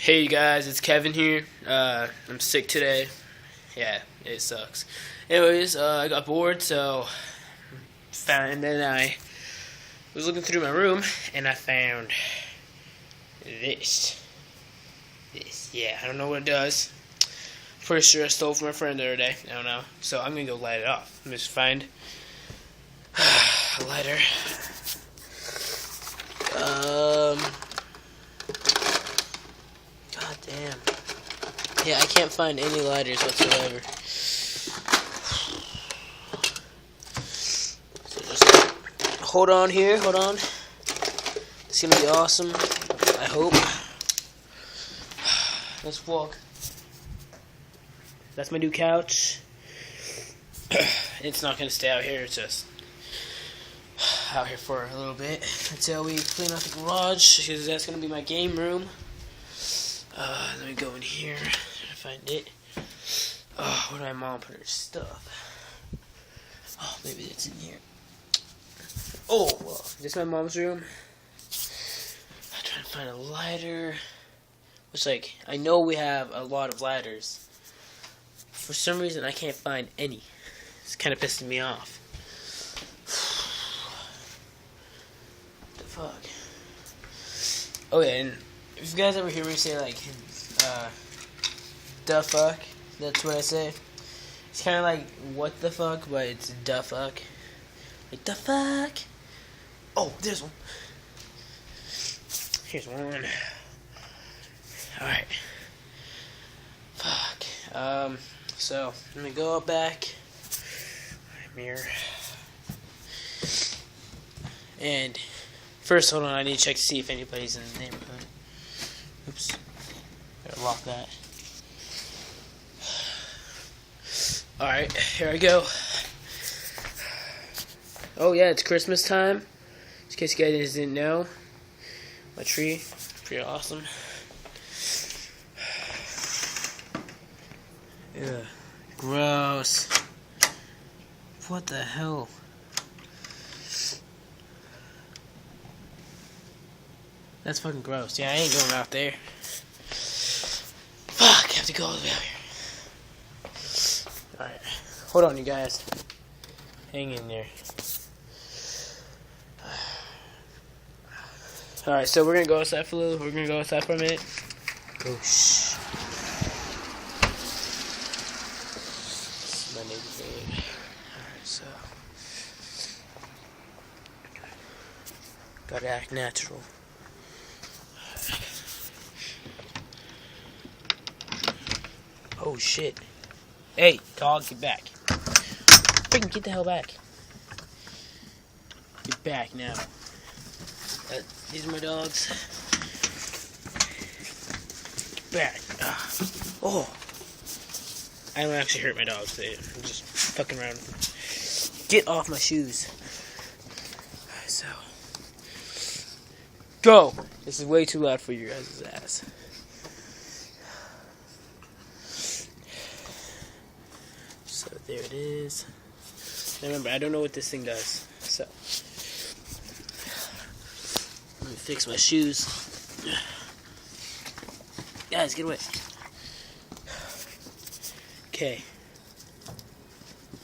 Hey you guys, it's Kevin here. I'm sick today. Yeah, it sucks. Anyways, I got bored, so and then I was looking through my room and I found this. Yeah, I don't know what it does. Pretty sure I stole it from my friend the other day. I don't know. So I'm gonna go light it off. Let me just find a lighter. God damn. Yeah, I can't find any lighters whatsoever. So just hold on here, hold on. It's gonna be awesome. I hope. Let's walk. That's my new couch. It's not gonna stay out here, it's just out here for a little bit until we clean out the garage, because that's gonna be my game room. Let me go in here and find it. Oh, where did my mom put her stuff? Oh, maybe it's in here. Oh, well, this is my mom's room. I'm trying to find a lighter. Which, like, I know we have a lot of lighters. For some reason, I can't find any. It's kind of pissing me off. What the fuck? Oh, yeah, and if you guys ever hear me say, like, the fuck, that's what I say. It's kind of like, what the fuck, but it's the fuck. Like, the fuck? Oh, there's one. Here's one. Alright. Fuck. So, let me go up back. Mirror. And, first, hold on, I need to check to see if anybody's in the neighborhood. Oops. Better lock that. Alright, here I go. Oh yeah, it's Christmas time. In case you guys didn't know. My tree, pretty awesome. Ugh, gross. What the hell? That's fucking gross. Yeah, I ain't going out there. Fuck, I have to go all the way out here. Alright, hold on you guys. Hang in there. Alright, so we're gonna go outside for a little. We're gonna go outside for a minute. Oh, shh. This is my neighborhood. Alright, so. Gotta act natural. Oh shit. Hey, dog, get back. Freaking get the hell back. Get back now. These are my dogs. Get back. Oh. I don't actually hurt my dogs. I'm just fucking around with them. Get off my shoes. So. Go! This is way too loud for your guys' ass. So there it is. Now remember, I don't know what this thing does. So let me fix my shoes. Guys, get away. Okay.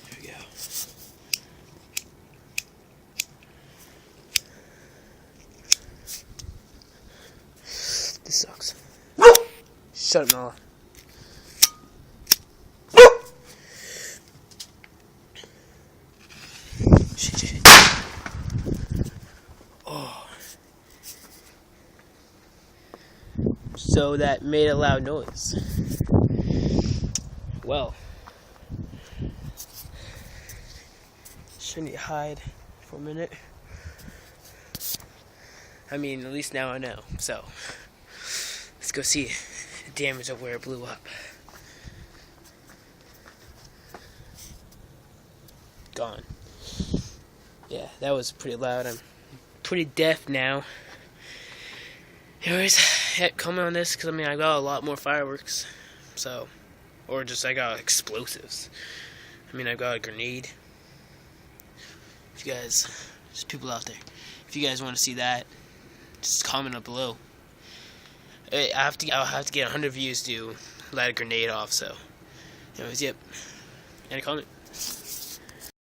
There we go. This sucks. Shut up, Nala. Oh. So that made a loud noise. Well. Shouldn't you hide for a minute? I mean, at least now I know. So, let's go see the damage of where it blew up. Gone. Yeah, that was pretty loud. I'm pretty deaf now. Anyways, yeah, comment on this, because I mean, I got a lot more fireworks. So, or just I got explosives. I mean, I got a grenade. If you guys, there's people out there. If you guys want to see that, just comment up below. I'll have to get 100 views to light a grenade off. So, anyways, yep. Any comment?